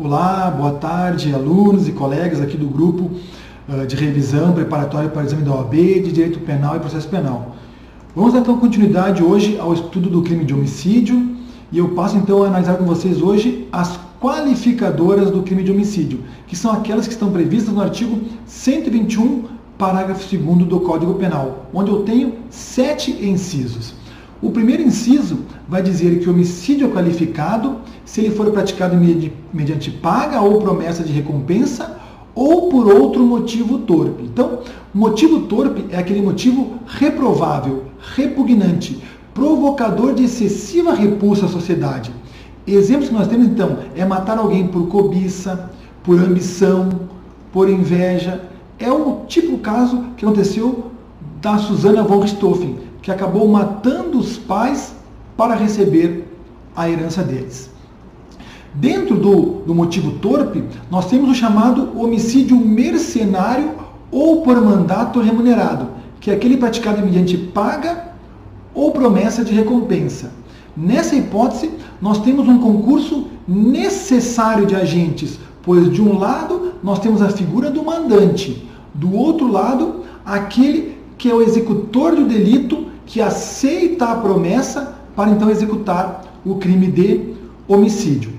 Olá, boa tarde, alunos e colegas aqui do grupo de revisão preparatória para o exame da OAB de Direito Penal e Processo Penal. Vamos dar então continuidade hoje ao estudo do crime de homicídio e eu passo então a analisar com vocês hoje as qualificadoras do crime de homicídio, que são aquelas que estão previstas no artigo 121, parágrafo 2º do Código Penal, onde eu tenho 7 incisos. O primeiro inciso vai dizer que o homicídio é qualificado se ele for praticado mediante paga ou promessa de recompensa ou por outro motivo torpe. Então, motivo torpe é aquele motivo reprovável, repugnante, provocador de excessiva repulsa à sociedade. Exemplos que nós temos, então, é matar alguém por cobiça, por ambição, por inveja. É o típico caso que aconteceu da Susana von Richthofen, que acabou matando os pais para receber a herança deles. Dentro do motivo torpe, nós temos o chamado homicídio mercenário ou por mandato remunerado, que é aquele praticado mediante paga ou promessa de recompensa. Nessa hipótese, nós temos um concurso necessário de agentes, pois de um lado nós temos a figura do mandante, do outro lado, aquele que é o executor do delito, que aceita a promessa para então executar o crime de homicídio.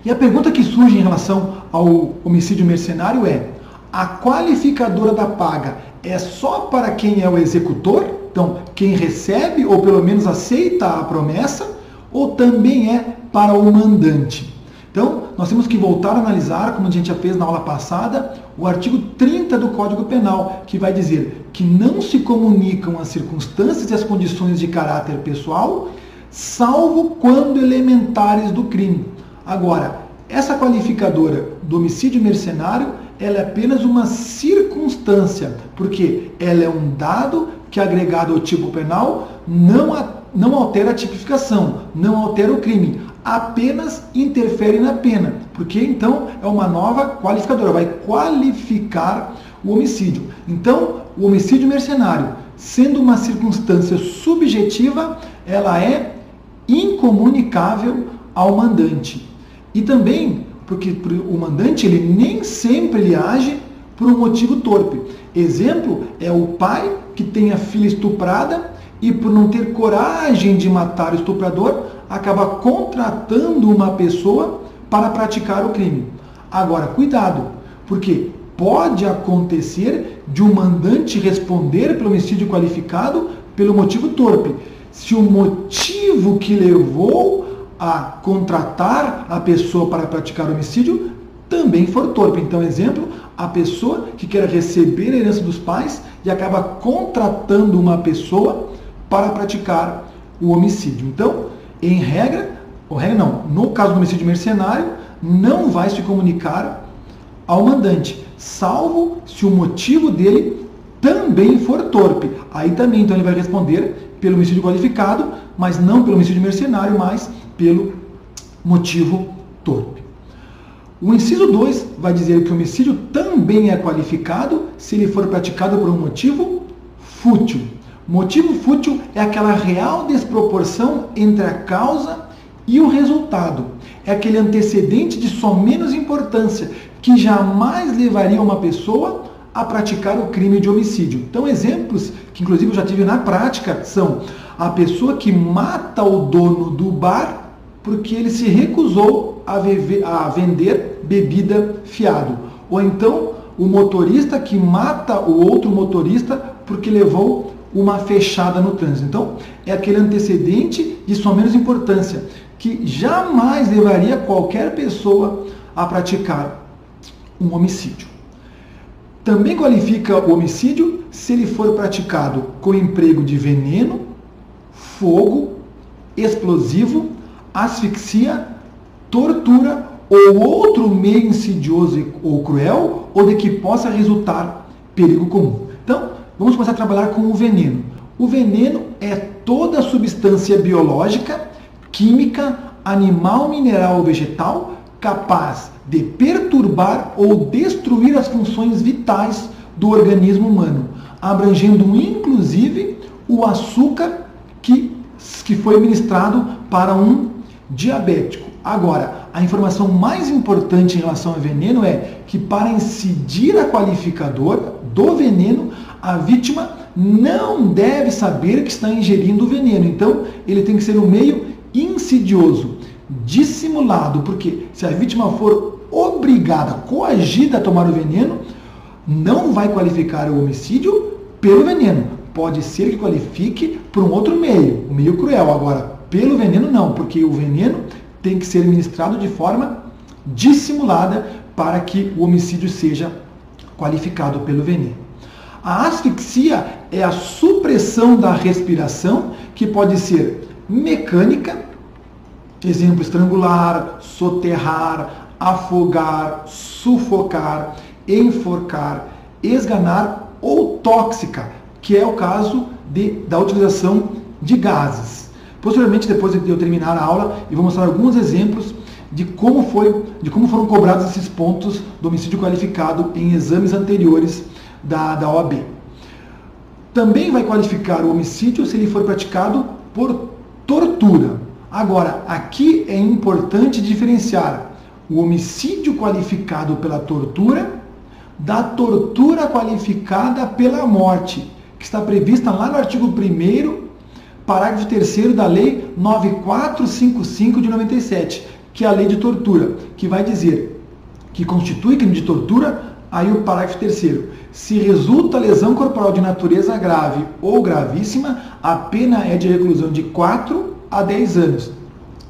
E a pergunta que surge em relação ao homicídio mercenário é: a qualificadora da paga é só para quem é o executor, então quem recebe ou pelo menos aceita a promessa, ou também é para o mandante? Então, nós temos que voltar a analisar, como a gente já fez na aula passada, o artigo 30 do Código Penal, que vai dizer que não se comunicam as circunstâncias e as condições de caráter pessoal, salvo quando elementares do crime. Agora, essa qualificadora do homicídio mercenário, ela é apenas uma circunstância, porque ela é um dado que, agregado ao tipo penal, não altera a tipificação, não altera o crime, apenas interfere na pena, porque então é uma nova qualificadora, vai qualificar o homicídio. Então, o homicídio mercenário, sendo uma circunstância subjetiva, ela é incomunicável ao mandante. E também, porque o mandante ele nem sempre ele age por um motivo torpe. Exemplo é o pai que tem a filha estuprada e por não ter coragem de matar o estuprador, acaba contratando uma pessoa para praticar o crime. Agora, cuidado, porque pode acontecer de um mandante responder pelo homicídio qualificado pelo motivo torpe. Se o motivo que levou a contratar a pessoa para praticar o homicídio também for torpe. Então, exemplo, a pessoa que quer receber a herança dos pais e acaba contratando uma pessoa para praticar o homicídio. Então, em regra, no caso do homicídio mercenário, não vai se comunicar ao mandante, salvo se o motivo dele também for torpe. Aí também, então, ele vai responder pelo homicídio qualificado, mas não pelo homicídio mercenário, mas pelo motivo torpe. O inciso 2 vai dizer que o homicídio também é qualificado se ele for praticado por um motivo fútil. Motivo fútil é aquela real desproporção entre a causa e o resultado. É aquele antecedente de só menos importância, que jamais levaria uma pessoa a praticar o crime de homicídio. Então, exemplos que inclusive eu já tive na prática são a pessoa que mata o dono do bar porque ele se recusou a vender bebida fiado. Ou então, o motorista que mata o outro motorista porque levou uma fechada no trânsito. Então, é aquele antecedente de só menos importância, que jamais levaria qualquer pessoa a praticar um homicídio. Também qualifica o homicídio se ele for praticado com emprego de veneno, fogo, explosivo, asfixia, tortura ou outro meio insidioso ou cruel ou de que possa resultar perigo comum. Então, vamos começar a trabalhar com o veneno. O veneno é toda substância biológica, química, animal, mineral ou vegetal capaz de perturbar ou destruir as funções vitais do organismo humano, abrangendo inclusive o açúcar que foi ministrado para um diabético. Agora, a informação mais importante em relação ao veneno é que para incidir a qualificadora do veneno, a vítima não deve saber que está ingerindo o veneno. Então, ele tem que ser um meio insidioso, dissimulado, porque se a vítima for obrigada, coagida a tomar o veneno, não vai qualificar o homicídio pelo veneno. Pode ser que qualifique por um outro meio, um meio cruel. Agora, pelo veneno não, porque o veneno tem que ser ministrado de forma dissimulada para que o homicídio seja qualificado pelo veneno. A asfixia é a supressão da respiração, que pode ser mecânica, exemplo, estrangular, soterrar, afogar, sufocar, enforcar, esganar, ou tóxica, que é o caso da utilização de gases. Posteriormente, depois de eu terminar a aula, eu vou mostrar alguns exemplos de como foram cobrados esses pontos do homicídio qualificado em exames anteriores da OAB. Também vai qualificar o homicídio se ele for praticado por tortura. Agora, aqui é importante diferenciar o homicídio qualificado pela tortura da tortura qualificada pela morte, que está prevista lá no artigo 1º, parágrafo 3º da Lei 9455 de 97, que é a lei de tortura, que vai dizer que constitui crime de tortura, aí o parágrafo 3º, se resulta lesão corporal de natureza grave ou gravíssima, a pena é de reclusão de 4 a 10 anos.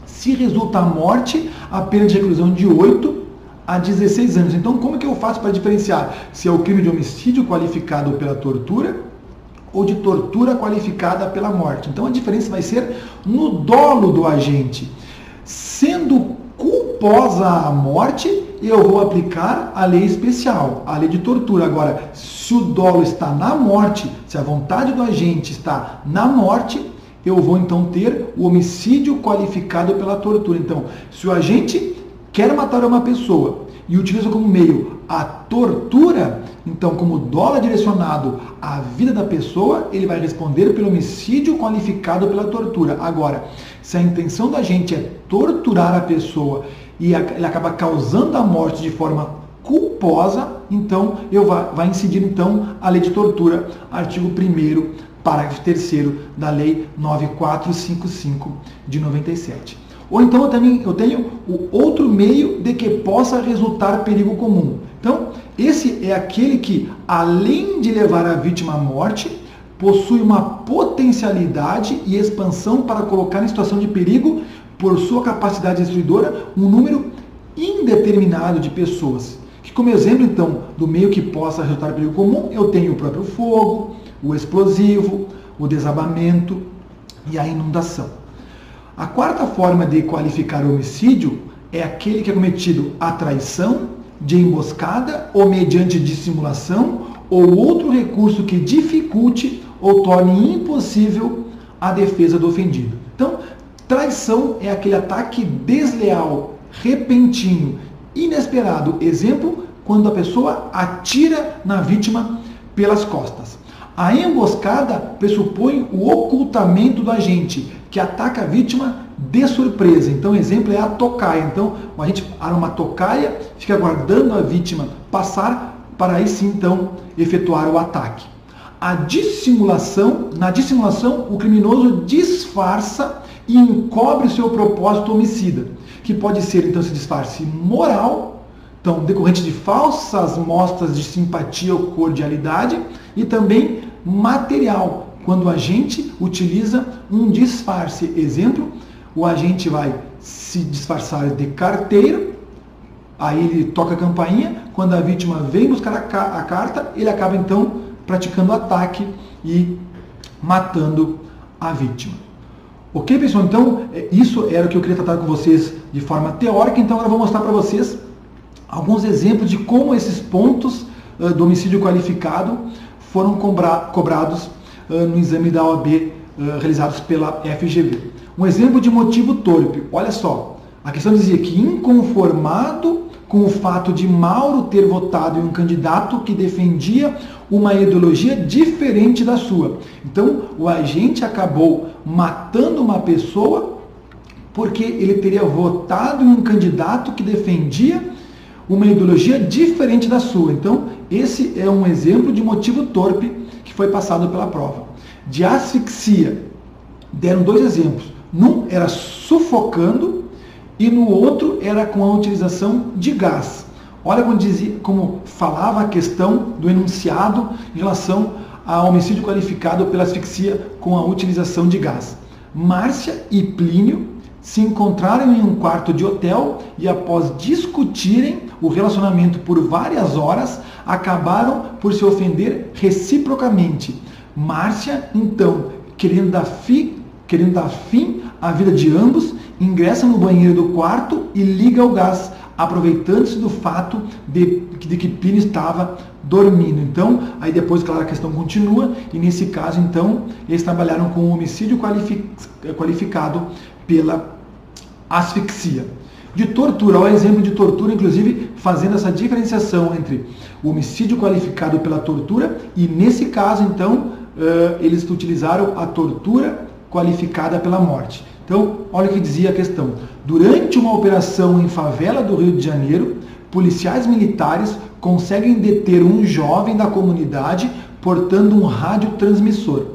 Se resulta a morte, a pena de reclusão de 8 a 16 anos. Então, como que eu faço para diferenciar se é o crime de homicídio qualificado pela tortura ou de tortura qualificada pela morte? Então, a diferença vai ser no dolo do agente. Sendo culposa a morte, eu vou aplicar a lei especial, a lei de tortura. Agora, se o dolo está na morte, se a vontade do agente está na morte, eu vou então ter o homicídio qualificado pela tortura. Então, se o agente quer matar uma pessoa e utiliza como meio a tortura, então, como dolo direcionado à vida da pessoa, ele vai responder pelo homicídio qualificado pela tortura. Agora, se a intenção da gente é torturar a pessoa e ele acaba causando a morte de forma culposa, então, vai incidir então a lei de tortura, artigo 1º, parágrafo 3º da Lei 9455 de 97. Ou então eu tenho o outro meio de que possa resultar perigo comum. Então, esse é aquele que, além de levar a vítima à morte, possui uma potencialidade e expansão para colocar em situação de perigo, por sua capacidade destruidora, um número indeterminado de pessoas. Que, como exemplo, então, do meio que possa resultar perigo comum, eu tenho o próprio fogo, o explosivo, o desabamento e a inundação. A quarta forma de qualificar o homicídio é aquele que é cometido à traição, de emboscada ou mediante dissimulação ou outro recurso que dificulte ou torne impossível a defesa do ofendido. Então, traição é aquele ataque desleal, repentino, inesperado. Exemplo, quando a pessoa atira na vítima pelas costas. A emboscada pressupõe o ocultamento do agente, que ataca a vítima de surpresa. Então, exemplo é a tocaia. Então, a gente arma uma tocaia, fica aguardando a vítima passar, para aí sim, então, efetuar o ataque. Na dissimulação, o criminoso disfarça e encobre o seu propósito homicida, que pode ser, então, esse disfarce moral, então, decorrente de falsas mostras de simpatia ou cordialidade, e também material, quando o agente utiliza um disfarce. Exemplo, o agente vai se disfarçar de carteiro, aí ele toca a campainha, quando a vítima vem buscar a carta, ele acaba então praticando ataque e matando a vítima. Ok, pessoal? Então, isso era o que eu queria tratar com vocês de forma teórica. Então, agora eu vou mostrar para vocês alguns exemplos de como esses pontos do homicídio qualificado foram cobrados no exame da OAB realizados pela FGV. Um exemplo de motivo torpe. Olha só, a questão dizia que, inconformado com o fato de Mauro ter votado em um candidato que defendia uma ideologia diferente da sua. Então, o agente acabou matando uma pessoa porque ele teria votado em um candidato que defendia uma ideologia diferente da sua. Então, esse é um exemplo de motivo torpe que foi passado pela prova. De asfixia, deram 2 exemplos. Num era sufocando e no outro era com a utilização de gás. Olha como falava a questão do enunciado em relação ao homicídio qualificado pela asfixia com a utilização de gás. Márcia e Plínio se encontraram em um quarto de hotel e, após discutirem o relacionamento por várias horas, acabaram por se ofender reciprocamente. Márcia, então, querendo dar fim à vida de ambos, ingressa no banheiro do quarto e liga o gás, aproveitando-se do fato de que Plínio estava dormindo. Então, aí depois, claro, a questão continua, e nesse caso, então, eles trabalharam com o homicídio qualificado pela asfixia. De tortura, olha o exemplo de tortura, inclusive fazendo essa diferenciação entre o homicídio qualificado pela tortura e, nesse caso, então, eles utilizaram a tortura qualificada pela morte. Então, olha o que dizia a questão. Durante uma operação em favela do Rio de Janeiro, policiais militares conseguem deter um jovem da comunidade portando um radiotransmissor.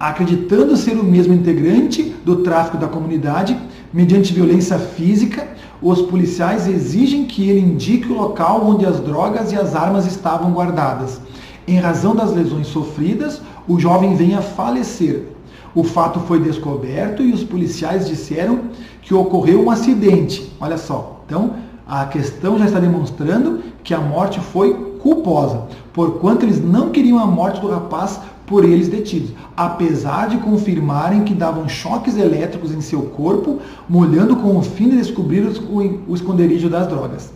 Acreditando ser o mesmo integrante do tráfico da comunidade, mediante violência física, os policiais exigem que ele indique o local onde as drogas e as armas estavam guardadas. Em razão das lesões sofridas, o jovem vem a falecer. O fato foi descoberto e os policiais disseram que ocorreu um acidente. Olha só, então a questão já está demonstrando que a morte foi culposa, porquanto eles não queriam a morte do rapaz por eles detidos, apesar de confirmarem que davam choques elétricos em seu corpo, molhando com o fim de descobrir o esconderijo das drogas.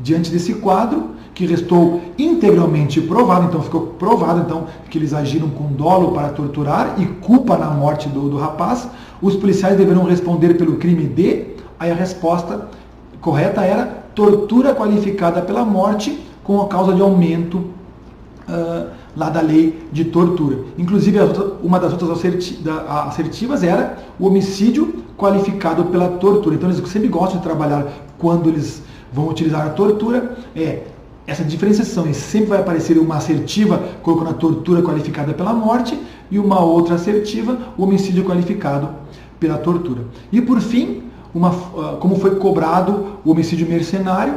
Diante desse quadro, que restou integralmente provado, então ficou provado então, que eles agiram com dolo para torturar e culpa na morte do rapaz, os policiais deverão responder pelo crime de... Aí a resposta correta era tortura qualificada pela morte com a causa de aumento lá da lei de tortura. Inclusive, uma das outras assertivas era o homicídio qualificado pela tortura. Então, eles sempre gostam de trabalhar quando eles vão utilizar a tortura. Essa diferenciação, e sempre vai aparecer uma assertiva colocando a tortura qualificada pela morte e uma outra assertiva, o homicídio qualificado pela tortura. E, por fim, como foi cobrado o homicídio mercenário,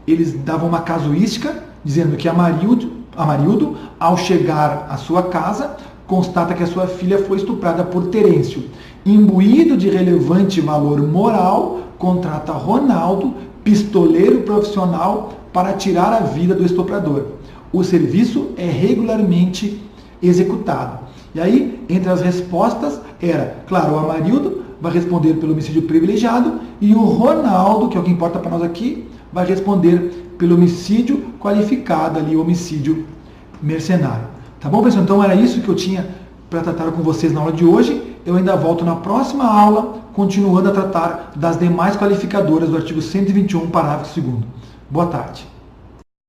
eles davam uma casuística, dizendo que Amarildo, ao chegar à sua casa, constata que a sua filha foi estuprada por Terêncio. Imbuído de relevante valor moral, contrata Ronaldo, pistoleiro profissional, para tirar a vida do estuprador. O serviço é regularmente executado. E aí, entre as respostas, era, claro, o Amarildo vai responder pelo homicídio privilegiado e o Ronaldo, que é o que importa para nós aqui, vai responder pelo homicídio qualificado ali, homicídio mercenário. Tá bom, pessoal? Então era isso que eu tinha para tratar com vocês na aula de hoje. Eu ainda volto na próxima aula, continuando a tratar das demais qualificadoras do artigo 121, parágrafo 2º. Boa tarde.